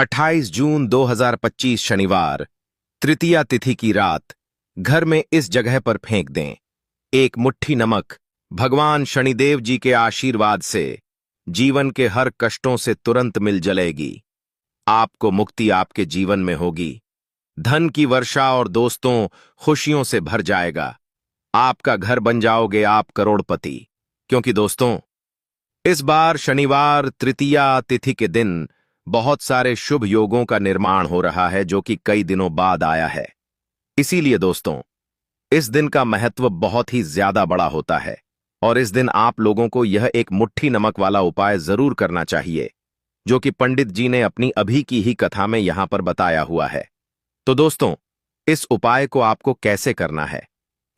28 जून 2025 शनिवार, तृतीया तिथि की रात। घर में इस जगह पर फेंक दें एक मुट्ठी नमक। भगवान शनिदेव जी के आशीर्वाद से जीवन के हर कष्टों से तुरंत मिल जलेगी। आपको मुक्ति आपके जीवन में होगी। धन की वर्षा और दोस्तों खुशियों से भर जाएगा। आपका घर बन जाओगे आप करोड़पति। क्योंकि दोस्तों, इस बार शनिवार तृतीया तिथि के दिन बहुत सारे शुभ योगों का निर्माण हो रहा है, जो कि कई दिनों बाद आया है। इसीलिए दोस्तों, इस दिन का महत्व बहुत ही ज्यादा बड़ा होता है और इस दिन आप लोगों को यह एक मुट्ठी नमक वाला उपाय जरूर करना चाहिए, जो कि पंडित जी ने अपनी अभी की ही कथा में यहां पर बताया हुआ है। तो दोस्तों, इस उपाय को आपको कैसे करना है,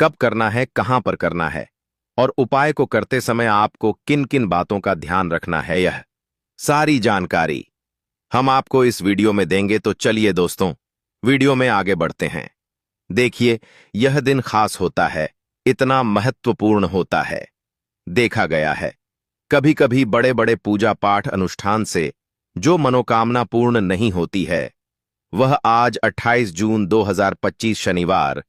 कब करना है, कहां पर करना है और उपाय को करते समय आपको किन किन बातों का ध्यान रखना है, यह सारी जानकारी हम आपको इस वीडियो में देंगे। तो चलिए दोस्तों, वीडियो में आगे बढ़ते हैं। देखिए, यह दिन खास होता है, इतना महत्वपूर्ण होता है। देखा गया है कभी कभी बड़े बड़े पूजा पाठ अनुष्ठान से जो मनोकामना पूर्ण नहीं होती है, वह आज 28 जून 2025 शनिवार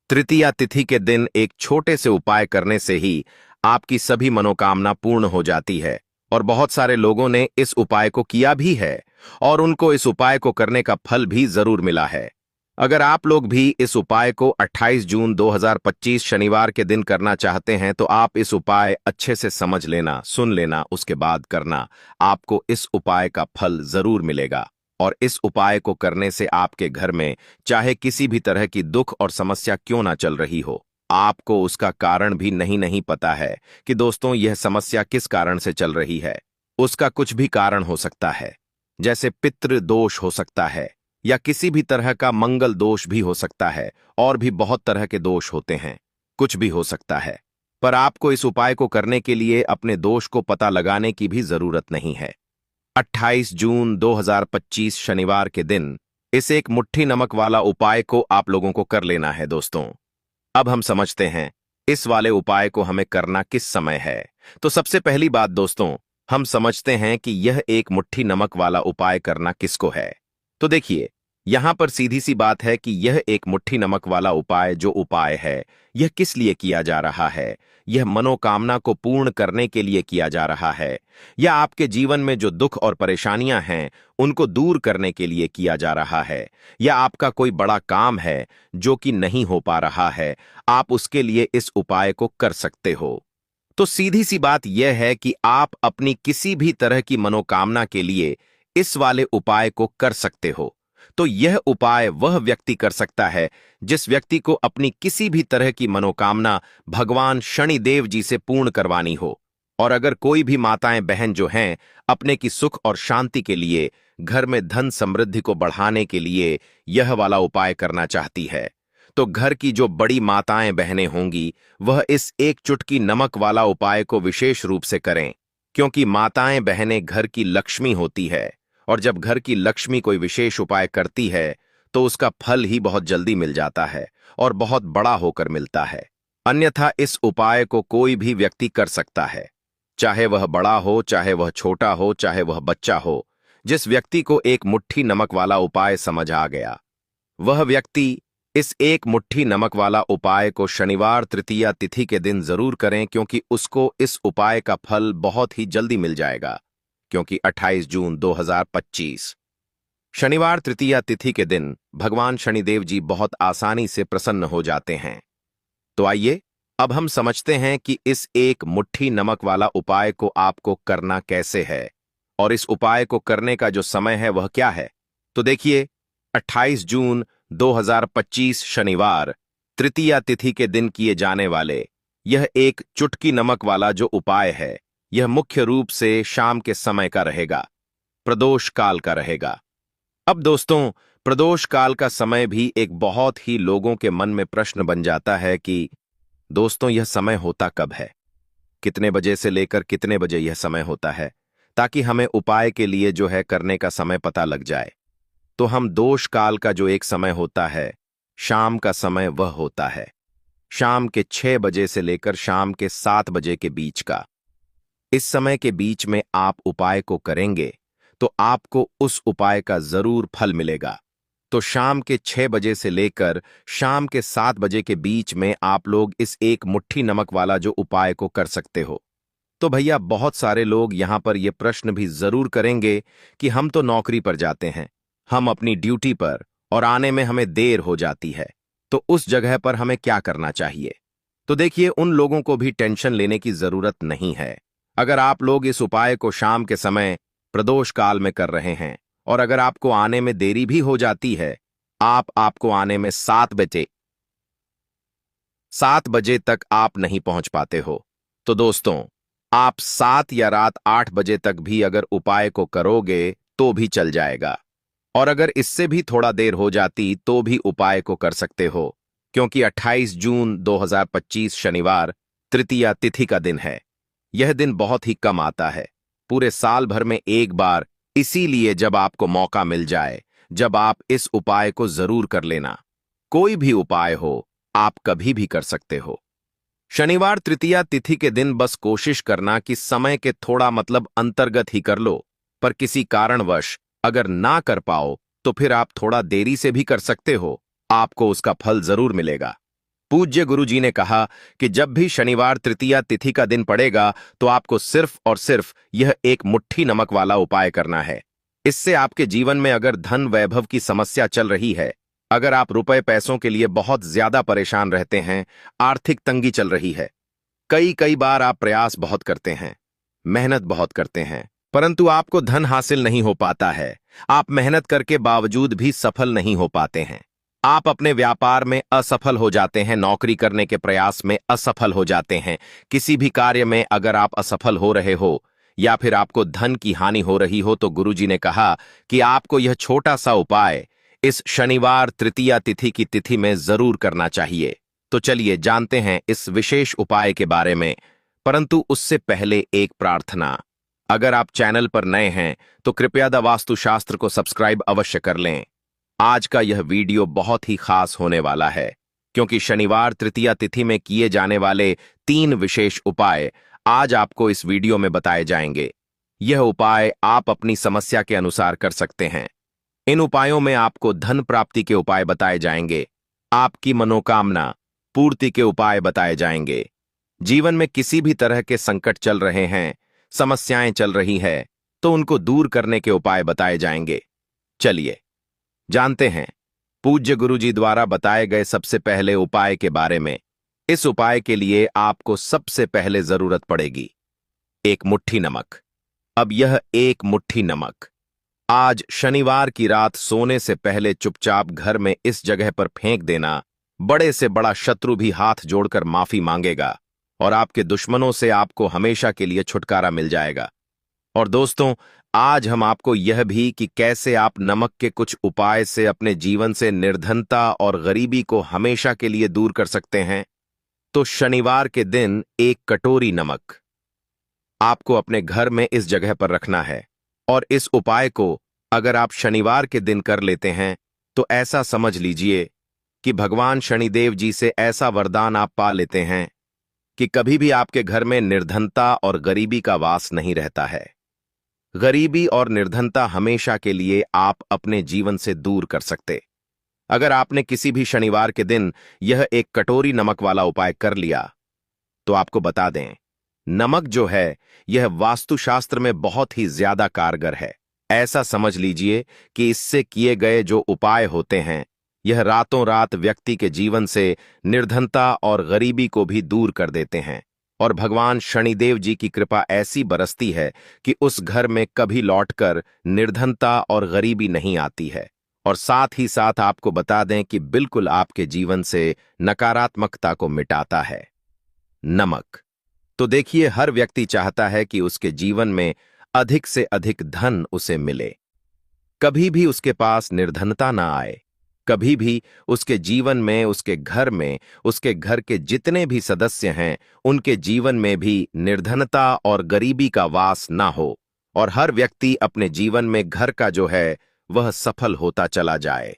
तृतीया तिथि के दिन एक छोटे से उपाय करने से ही आपकी सभी मनोकामना पूर्ण हो जाती है। और बहुत सारे लोगों ने इस उपाय को किया भी है और उनको इस उपाय को करने का फल भी जरूर मिला है। अगर आप लोग भी इस उपाय को 28 जून 2025 शनिवार के दिन करना चाहते हैं, तो आप इस उपाय अच्छे से समझ लेना, सुन लेना, उसके बाद करना। आपको इस उपाय का फल जरूर मिलेगा और इस उपाय को करने से आपके घर में चाहे किसी भी तरह की दुख और समस्या क्यों ना चल रही हो, आपको उसका कारण भी नहीं पता है कि दोस्तों यह समस्या किस कारण से चल रही है। उसका कुछ भी कारण हो सकता है, जैसे पितृ दोष हो सकता है या किसी भी तरह का मंगल दोष भी हो सकता है, और भी बहुत तरह के दोष होते हैं, कुछ भी हो सकता है। पर आपको इस उपाय को करने के लिए अपने दोष को पता लगाने की भी जरूरत नहीं है। 28 जून 2025 शनिवार के दिन इस एक मुट्ठी नमक वाला उपाय को आप लोगों को कर लेना है। दोस्तों, अब हम समझते हैं इस वाले उपाय को हमें करना किस समय है। तो सबसे पहली बात दोस्तों, हम समझते हैं कि यह एक मुट्ठी नमक वाला उपाय करना किसको है। तो देखिए, यहां पर सीधी सी बात है कि यह एक मुट्ठी नमक वाला उपाय जो उपाय है, यह किस लिए किया जा रहा है। यह मनोकामना को पूर्ण करने के लिए किया जा रहा है, या आपके जीवन में जो दुख और परेशानियां हैं उनको दूर करने के लिए किया जा रहा है, या आपका कोई बड़ा काम है जो कि नहीं हो पा रहा है, आप उसके लिए इस उपाय को कर सकते हो। तो सीधी सी बात यह है कि आप अपनी किसी भी तरह की मनोकामना के लिए इस वाले उपाय को कर सकते हो। तो यह उपाय वह व्यक्ति कर सकता है जिस व्यक्ति को अपनी किसी भी तरह की मनोकामना भगवान शनिदेव जी से पूर्ण करवानी हो। और अगर कोई भी माताएं बहन जो हैं अपने की सुख और शांति के लिए, घर में धन समृद्धि को बढ़ाने के लिए यह वाला उपाय करना चाहती है, तो घर की जो बड़ी माताएं बहनें होंगी वह इस एक चुटकी नमक वाला उपाय को विशेष रूप से करें। क्योंकि माताएं बहनें घर की लक्ष्मी होती है, और जब घर की लक्ष्मी कोई विशेष उपाय करती है तो उसका फल ही बहुत जल्दी मिल जाता है और बहुत बड़ा होकर मिलता है। अन्यथा इस उपाय को कोई भी व्यक्ति कर सकता है, चाहे वह बड़ा हो, चाहे वह छोटा हो, चाहे वह बच्चा हो। जिस व्यक्ति को एक मुट्ठी नमक वाला उपाय समझ आ गया, वह व्यक्ति इस एक मुट्ठी नमक वाला उपाय को शनिवार तृतीया तिथि के दिन जरूर करें, क्योंकि उसको इस उपाय का फल बहुत ही जल्दी मिल जाएगा। क्योंकि 28 जून 2025 शनिवार तृतीया तिथि के दिन भगवान शनिदेव जी बहुत आसानी से प्रसन्न हो जाते हैं। तो आइए अब हम समझते हैं कि इस एक मुट्ठी नमक वाला उपाय को आपको करना कैसे है और इस उपाय को करने का जो समय है वह क्या है। तो देखिए, 28 जून 2025 शनिवार तृतीया तिथि के दिन किए जाने वाले यह एक चुटकी नमक वाला जो उपाय है, यह मुख्य रूप से शाम के समय का रहेगा, प्रदोष काल का रहेगा। अब दोस्तों, प्रदोष काल का समय भी एक बहुत ही लोगों के मन में प्रश्न बन जाता है कि दोस्तों यह समय होता कब है, कितने बजे से लेकर कितने बजे यह समय होता है, ताकि हमें उपाय के लिए जो है करने का समय पता लग जाए। तो हम दोष काल का जो एक समय होता है, शाम का समय, वह होता है शाम के 6 बजे से लेकर शाम के 7 बजे के बीच का। इस समय के बीच में आप उपाय को करेंगे तो आपको उस उपाय का जरूर फल मिलेगा। तो शाम के 6 बजे से लेकर शाम के 7 बजे के बीच में आप लोग इस एक मुट्ठी नमक वाला जो उपाय को कर सकते हो। तो भैया बहुत सारे लोग यहां पर यह प्रश्न भी जरूर करेंगे कि हम तो नौकरी पर जाते हैं, हम अपनी ड्यूटी पर, और आने में हमें देर हो जाती है, तो उस जगह पर हमें क्या करना चाहिए। तो देखिए, उन लोगों को भी टेंशन लेने की जरूरत नहीं है। अगर आप लोग इस उपाय को शाम के समय प्रदोष काल में कर रहे हैं और अगर आपको आने में देरी भी हो जाती है, आपको आने में 7 बजे तक आप नहीं पहुंच पाते हो, तो दोस्तों आप 7 या रात 8 बजे तक भी अगर उपाय को करोगे तो भी चल जाएगा। और अगर इससे भी थोड़ा देर हो जाती तो भी उपाय को कर सकते हो, क्योंकि 28 जून 2025 शनिवार तृतीया तिथि का दिन है। यह दिन बहुत ही कम आता है, पूरे साल भर में एक बार, इसीलिए जब आपको मौका मिल जाए, जब आप इस उपाय को जरूर कर लेना। कोई भी उपाय हो, आप कभी भी कर सकते हो। शनिवार तृतीया तिथि के दिन बस कोशिश करना कि समय के थोड़ा अंतर्गत ही कर लो, पर किसी कारणवश अगर ना कर पाओ तो फिर आप थोड़ा देरी से भी कर सकते हो, आपको उसका फल जरूर मिलेगा। पूज्य गुरु जी ने कहा कि जब भी शनिवार तृतीया तिथि का दिन पड़ेगा तो आपको सिर्फ और सिर्फ यह एक मुट्ठी नमक वाला उपाय करना है। इससे आपके जीवन में अगर धन वैभव की समस्या चल रही है, अगर आप रुपए पैसों के लिए बहुत ज्यादा परेशान रहते हैं, आर्थिक तंगी चल रही है, कई कई बार आप प्रयास बहुत करते हैं, मेहनत बहुत करते हैं, परंतु आपको धन हासिल नहीं हो पाता है, आप मेहनत करके बावजूद भी सफल नहीं हो पाते हैं, आप अपने व्यापार में असफल हो जाते हैं, नौकरी करने के प्रयास में असफल हो जाते हैं, किसी भी कार्य में अगर आप असफल हो रहे हो या फिर आपको धन की हानि हो रही हो, तो गुरुजी ने कहा कि आपको यह छोटा सा उपाय इस शनिवार तृतीया तिथि की तिथि में जरूर करना चाहिए। तो चलिए जानते हैं इस विशेष उपाय के बारे में, परंतु उससे पहले एक प्रार्थना। अगर आप चैनल पर नए हैं तो कृपया द वास्तुशास्त्र को सब्सक्राइब अवश्य कर लें। आज का यह वीडियो बहुत ही खास होने वाला है, क्योंकि शनिवार तृतीया तिथि में किए जाने वाले 3 विशेष उपाय आज आपको इस वीडियो में बताए जाएंगे। यह उपाय आप अपनी समस्या के अनुसार कर सकते हैं। इन उपायों में आपको धन प्राप्ति के उपाय बताए जाएंगे, आपकी मनोकामना पूर्ति के उपाय बताए जाएंगे। जीवन में किसी भी तरह के संकट चल रहे हैं, समस्याएं चल रही है, तो उनको दूर करने के उपाय बताए जाएंगे। चलिए जानते हैं पूज्य गुरुजी द्वारा बताए गए सबसे पहले उपाय के बारे में। इस उपाय के लिए आपको सबसे पहले जरूरत पड़ेगी एक मुट्ठी नमक। अब यह एक मुट्ठी नमक आज शनिवार की रात सोने से पहले चुपचाप घर में इस जगह पर फेंक देना। बड़े से बड़ा शत्रु भी हाथ जोड़कर माफी मांगेगा और आपके दुश्मनों से आपको हमेशा के लिए छुटकारा मिल जाएगा। और दोस्तों, आज हम आपको यह भी कि कैसे आप नमक के कुछ उपाय से अपने जीवन से निर्धनता और गरीबी को हमेशा के लिए दूर कर सकते हैं। तो शनिवार के दिन एक कटोरी नमक आपको अपने घर में इस जगह पर रखना है, और इस उपाय को अगर आप शनिवार के दिन कर लेते हैं तो ऐसा समझ लीजिए कि भगवान शनिदेव जी से ऐसा वरदान आप पा लेते हैं कि कभी भी आपके घर में निर्धनता और गरीबी का वास नहीं रहता है। गरीबी और निर्धनता हमेशा के लिए आप अपने जीवन से दूर कर सकते। अगर आपने किसी भी शनिवार के दिन यह एक कटोरी नमक वाला उपाय कर लिया, तो आपको बता दें, नमक जो है यह वास्तुशास्त्र में बहुत ही ज्यादा कारगर है। ऐसा समझ लीजिए कि इससे किए गए जो उपाय होते हैं, यह रातों रात व्यक्ति के जीवन से निर्धनता और गरीबी को भी दूर कर देते हैं, और भगवान शनिदेव जी की कृपा ऐसी बरसती है कि उस घर में कभी लौटकर निर्धनता और गरीबी नहीं आती है। और साथ ही साथ आपको बता दें कि बिल्कुल आपके जीवन से नकारात्मकता को मिटाता है नमक। तो देखिए, हर व्यक्ति चाहता है कि उसके जीवन में अधिक से अधिक धन उसे मिले, कभी भी उसके पास निर्धनता ना आए, कभी भी उसके जीवन में, उसके घर में, उसके घर के जितने भी सदस्य हैं उनके जीवन में भी निर्धनता और गरीबी का वास ना हो, और हर व्यक्ति अपने जीवन में घर का जो है वह सफल होता चला जाए।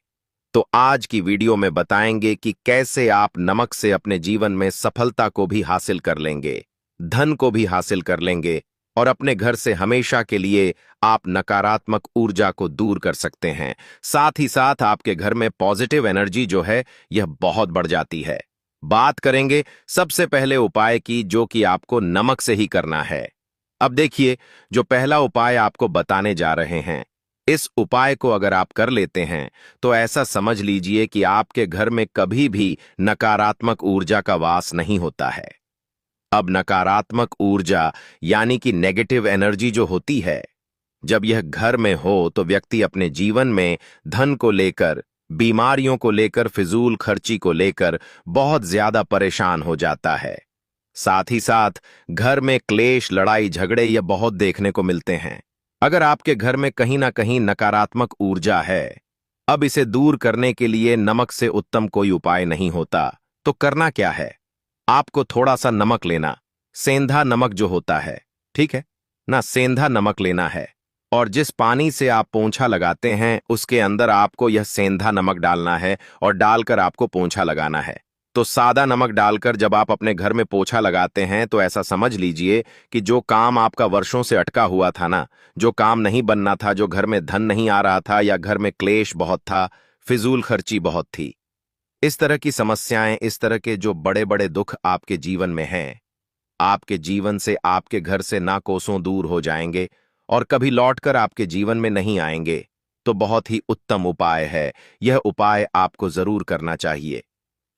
तो आज की वीडियो में बताएंगे कि कैसे आप नमक से अपने जीवन में सफलता को भी हासिल कर लेंगे, धन को भी हासिल कर लेंगे, और अपने घर से हमेशा के लिए आप नकारात्मक ऊर्जा को दूर कर सकते हैं। साथ ही साथ आपके घर में पॉजिटिव एनर्जी जो है यह बहुत बढ़ जाती है। बात करेंगे सबसे पहले उपाय की, जो कि आपको नमक से ही करना है। अब देखिए, जो पहला उपाय आपको बताने जा रहे हैं, इस उपाय को अगर आप कर लेते हैं तो ऐसा समझ लीजिए कि आपके घर में कभी भी नकारात्मक ऊर्जा का वास नहीं होता है। अब नकारात्मक ऊर्जा यानी कि नेगेटिव एनर्जी जो होती है, जब यह घर में हो तो व्यक्ति अपने जीवन में धन को लेकर, बीमारियों को लेकर, फिजूल खर्ची को लेकर बहुत ज्यादा परेशान हो जाता है। साथ ही साथ घर में क्लेश, लड़ाई झगड़े ये बहुत देखने को मिलते हैं। अगर आपके घर में कहीं ना कहीं नकारात्मक ऊर्जा है, अब इसे दूर करने के लिए नमक से उत्तम कोई उपाय नहीं होता। तो करना क्या है? आपको थोड़ा सा नमक लेना, सेंधा नमक जो होता है, ठीक है ना, सेंधा नमक लेना है। और जिस पानी से आप पोंछा लगाते हैं उसके अंदर आपको यह सेंधा नमक डालना है और डालकर आपको पोंछा लगाना है। तो सादा नमक डालकर जब आप अपने घर में पोछा लगाते हैं तो ऐसा समझ लीजिए कि जो काम आपका वर्षों से अटका हुआ था ना, जो काम नहीं बनना था, जो घर में धन नहीं आ रहा था या घर में क्लेश बहुत था, फिजूल खर्ची बहुत थी, इस तरह की समस्याएं, इस तरह के जो बड़े बड़े दुख आपके जीवन में हैं, आपके जीवन से, आपके घर से ना कोसों दूर हो जाएंगे और कभी लौटकर आपके जीवन में नहीं आएंगे। तो बहुत ही उत्तम उपाय है, यह उपाय आपको जरूर करना चाहिए।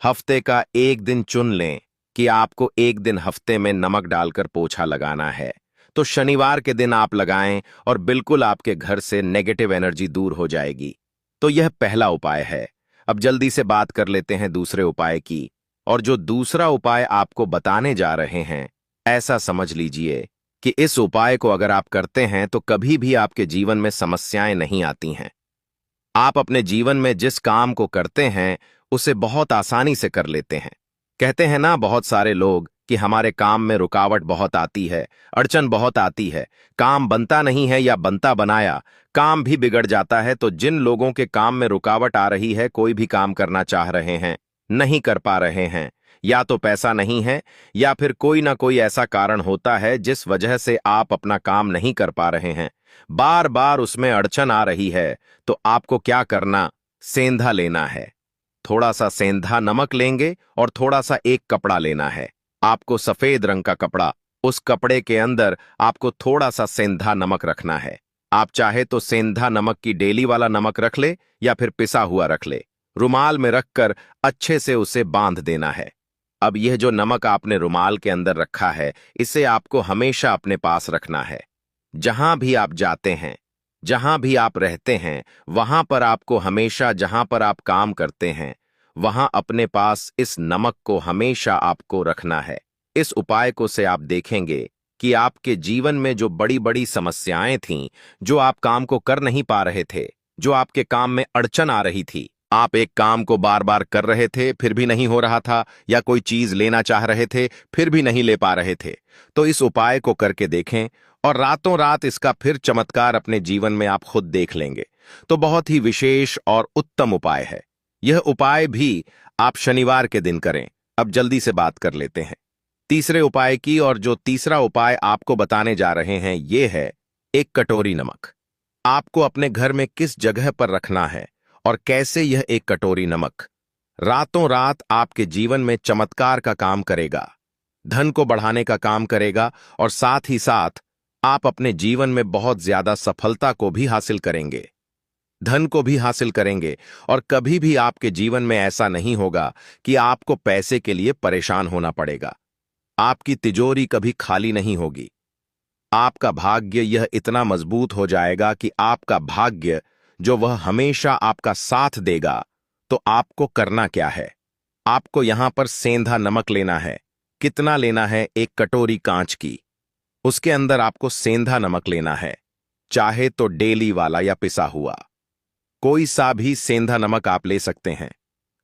हफ्ते का एक दिन चुन लें कि आपको एक दिन हफ्ते में नमक डालकर पोछा लगाना है। तो शनिवार के दिन आप लगाएं और बिल्कुल आपके घर से नेगेटिव एनर्जी दूर हो जाएगी। तो यह पहला उपाय है। अब जल्दी से बात कर लेते हैं दूसरे उपाय की। और जो दूसरा उपाय आपको बताने जा रहे हैं, ऐसा समझ लीजिए कि इस उपाय को अगर आप करते हैं तो कभी भी आपके जीवन में समस्याएं नहीं आती हैं। आप अपने जीवन में जिस काम को करते हैं उसे बहुत आसानी से कर लेते हैं। कहते हैं ना बहुत सारे लोग कि हमारे काम में रुकावट बहुत आती है, अड़चन बहुत आती है, काम बनता नहीं है या बनता बनाया काम भी बिगड़ जाता है। तो जिन लोगों के काम में रुकावट आ रही है, कोई भी काम करना चाह रहे हैं, नहीं कर पा रहे हैं, या तो पैसा नहीं है या फिर कोई ना कोई ऐसा कारण होता है जिस वजह से आप अपना काम नहीं कर पा रहे हैं, बार बार उसमें अड़चन आ रही है, तो आपको क्या करना, सेंधा लेना है। थोड़ा सा सेंधा नमक लेंगे और थोड़ा सा एक कपड़ा लेना है। आपको सफेद रंग का कपड़ा, उस कपड़े के अंदर आपको थोड़ा सा सेंधा नमक रखना है। आप चाहे तो सेंधा नमक की डेली वाला नमक रख ले या फिर पिसा हुआ रख ले। रुमाल में रखकर अच्छे से उसे बांध देना है। अब यह जो नमक आपने रुमाल के अंदर रखा है, इसे आपको हमेशा अपने पास रखना है। जहां भी आप जाते हैं, जहां भी आप रहते हैं, वहां पर आपको हमेशा, जहां पर आप काम करते हैं, वहां अपने पास इस नमक को हमेशा आपको रखना है। इस उपाय को से आप देखेंगे कि आपके जीवन में जो बड़ी बड़ी समस्याएं थीं, जो आप काम को कर नहीं पा रहे थे, जो आपके काम में अड़चन आ रही थी, आप एक काम को बार बार कर रहे थे फिर भी नहीं हो रहा था, या कोई चीज लेना चाह रहे थे फिर भी नहीं ले पा रहे थे, तो इस उपाय को करके देखें और रातों रात इसका फिर चमत्कार अपने जीवन में आप खुद देख लेंगे। तो बहुत ही विशेष और उत्तम उपाय है। यह उपाय भी आप शनिवार के दिन करें। अब जल्दी से बात कर लेते हैं तीसरे उपाय की। और जो तीसरा उपाय आपको बताने जा रहे हैं ये है एक कटोरी नमक। आपको अपने घर में किस जगह पर रखना है और कैसे यह एक कटोरी नमक रातों रात आपके जीवन में चमत्कार का काम करेगा, धन को बढ़ाने का काम करेगा और साथ ही साथ आप अपने जीवन में बहुत ज्यादा सफलता को भी हासिल करेंगे, धन को भी हासिल करेंगे। और कभी भी आपके जीवन में ऐसा नहीं होगा कि आपको पैसे के लिए परेशान होना पड़ेगा। आपकी तिजोरी कभी खाली नहीं होगी। आपका भाग्य यह इतना मजबूत हो जाएगा कि आपका भाग्य जो वह हमेशा आपका साथ देगा। तो आपको करना क्या है, आपको यहां पर सेंधा नमक लेना है। कितना लेना है? एक कटोरी कांच की, उसके अंदर आपको सेंधा नमक लेना है। चाहे तो डेली वाला या पिसा हुआ, कोई सा भी सेंधा नमक आप ले सकते हैं।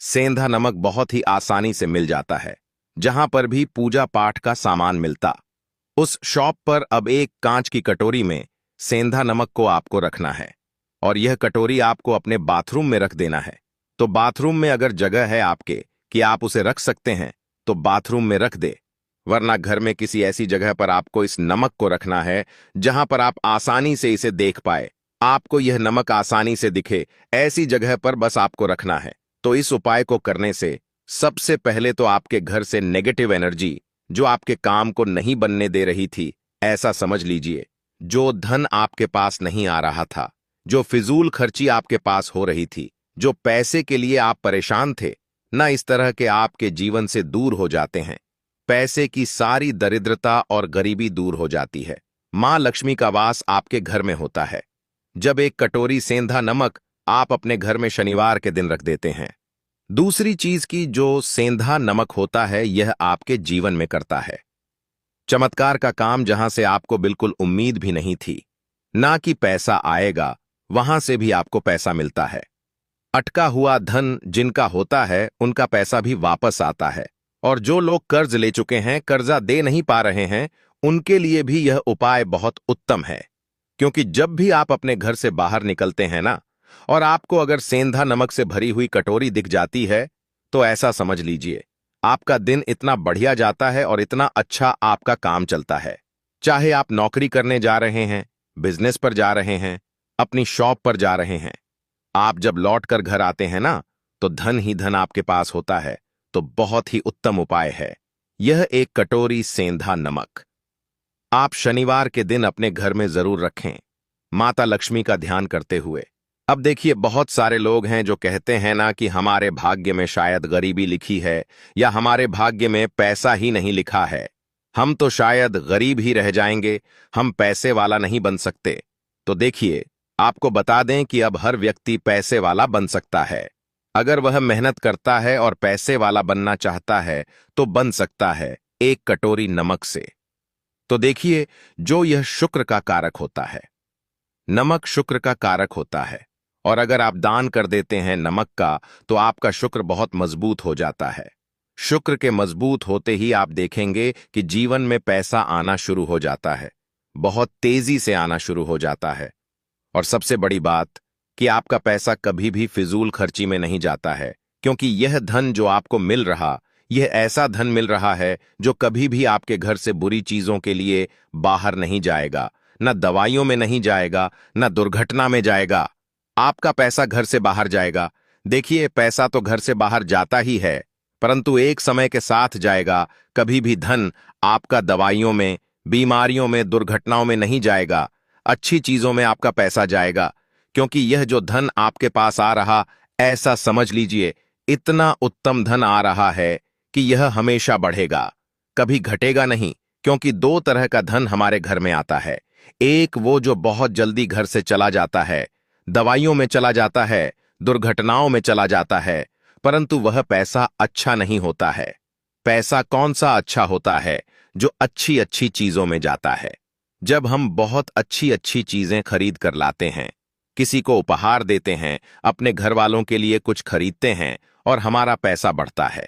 सेंधा नमक बहुत ही आसानी से मिल जाता है, जहां पर भी पूजा पाठ का सामान मिलता, उस शॉप पर। अब एक कांच की कटोरी में सेंधा नमक को आपको रखना है और यह कटोरी आपको अपने बाथरूम में रख देना है। तो बाथरूम में अगर जगह है आपके कि आप उसे रख सकते हैं तो बाथरूम में रख दे। वरना घर में किसी ऐसी जगह पर आपको इस नमक को रखना है जहां पर आप आसानी से इसे देख पाए। आपको यह नमक आसानी से दिखे, ऐसी जगह पर बस आपको रखना है। तो इस उपाय को करने से सबसे पहले तो आपके घर से नेगेटिव एनर्जी, जो आपके काम को नहीं बनने दे रही थी, ऐसा समझ लीजिए, जो धन आपके पास नहीं आ रहा था, जो फिजूल खर्ची आपके पास हो रही थी, जो पैसे के लिए आप परेशान थे, ना इस तरह के आपके जीवन से दूर हो जाते हैं। पैसे की सारी दरिद्रता और गरीबी दूर हो जाती है। मां लक्ष्मी का वास आपके घर में होता है। जब एक कटोरी सेंधा नमक आप अपने घर में शनिवार के दिन रख देते हैं। दूसरी चीज की जो सेंधा नमक होता है, यह आपके जीवन में करता है चमत्कार का काम, जहां से आपको बिल्कुल उम्मीद भी नहीं थी। ना कि पैसा आएगा, वहां से भी आपको पैसा मिलता है। अटका हुआ धन जिनका होता है, उनका पैसा भी वापस आता है। और जो लोग कर्ज ले चुके हैं, कर्जा दे नहीं पा रहे हैं, उनके लिए भी यह उपाय बहुत उत्तम है। क्योंकि जब भी आप अपने घर से बाहर निकलते हैं ना, और आपको अगर सेंधा नमक से भरी हुई कटोरी दिख जाती है, तो ऐसा समझ लीजिए आपका दिन इतना बढ़िया जाता है और इतना अच्छा आपका काम चलता है। चाहे आप नौकरी करने जा रहे हैं, बिजनेस पर जा रहे हैं, अपनी शॉप पर जा रहे हैं, आप जब लौट कर घर आते हैं ना, तो धन ही धन आपके पास होता है। तो बहुत ही उत्तम उपाय है यह, एक कटोरी सेंधा नमक आप शनिवार के दिन अपने घर में जरूर रखें, माता लक्ष्मी का ध्यान करते हुए। अब देखिए, बहुत सारे लोग हैं जो कहते हैं ना कि हमारे भाग्य में शायद गरीबी लिखी है, या हमारे भाग्य में पैसा ही नहीं लिखा है, हम तो शायद गरीब ही रह जाएंगे, हम पैसे वाला नहीं बन सकते। तो देखिए, आपको बता दें कि अब हर व्यक्ति पैसे वाला बन सकता है। अगर वह मेहनत करता है और पैसे वाला बनना चाहता है, तो बन सकता है एक कटोरी नमक से। तो देखिए, जो यह शुक्र का कारक होता है, नमक शुक्र का कारक होता है, और अगर आप दान कर देते हैं नमक का, तो आपका शुक्र बहुत मजबूत हो जाता है। शुक्र के मजबूत होते ही आप देखेंगे कि जीवन में पैसा आना शुरू हो जाता है, बहुत तेजी से आना शुरू हो जाता है। और सबसे बड़ी बात कि आपका पैसा कभी भी फिजूल खर्ची में नहीं जाता है, क्योंकि यह धन जो आपको मिल रहा, यह ऐसा धन मिल रहा है जो कभी भी आपके घर से बुरी चीजों के लिए बाहर नहीं जाएगा, न दवाइयों में नहीं जाएगा, न दुर्घटना में जाएगा। आपका पैसा घर से बाहर जाएगा। देखिए, पैसा तो घर से बाहर जाता ही है, परंतु एक समय के साथ जाएगा। कभी भी धन आपका दवाइयों में, बीमारियों में, दुर्घटनाओं में नहीं जाएगा, अच्छी चीजों में आपका पैसा जाएगा। क्योंकि यह जो धन आपके पास आ रहा, ऐसा समझ लीजिए इतना उत्तम धन आ रहा है कि यह हमेशा बढ़ेगा, कभी घटेगा नहीं। क्योंकि दो तरह का धन हमारे घर में आता है, एक वो जो बहुत जल्दी घर से चला जाता है, दवाइयों में चला जाता है, दुर्घटनाओं में चला जाता है, परंतु वह पैसा अच्छा नहीं होता है। पैसा कौन सा अच्छा होता है? जो अच्छी अच्छी चीजों में जाता है। जब हम बहुत अच्छी अच्छी चीजें खरीद कर लाते हैं, किसी को उपहार देते हैं, अपने घर वालों के लिए कुछ खरीदते हैं, और हमारा पैसा बढ़ता है,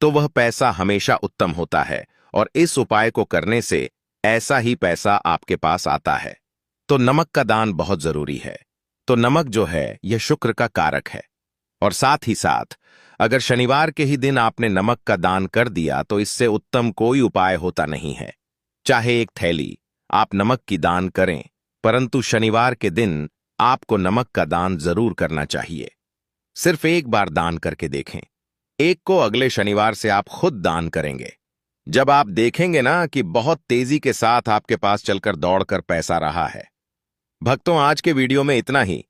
तो वह पैसा हमेशा उत्तम होता है। और इस उपाय को करने से ऐसा ही पैसा आपके पास आता है। तो नमक का दान बहुत जरूरी है। तो नमक जो है, यह शुक्र का कारक है। और साथ ही साथ अगर शनिवार के ही दिन आपने नमक का दान कर दिया, तो इससे उत्तम कोई उपाय होता नहीं है। चाहे एक थैली आप नमक की दान करें, परंतु शनिवार के दिन आपको नमक का दान जरूर करना चाहिए। सिर्फ एक बार दान करके देखें, एक को अगले शनिवार से आप खुद दान करेंगे। जब आप देखेंगे ना कि बहुत तेजी के साथ आपके पास चलकर दौड़कर पैसा रहा है। भक्तों, आज के वीडियो में इतना ही।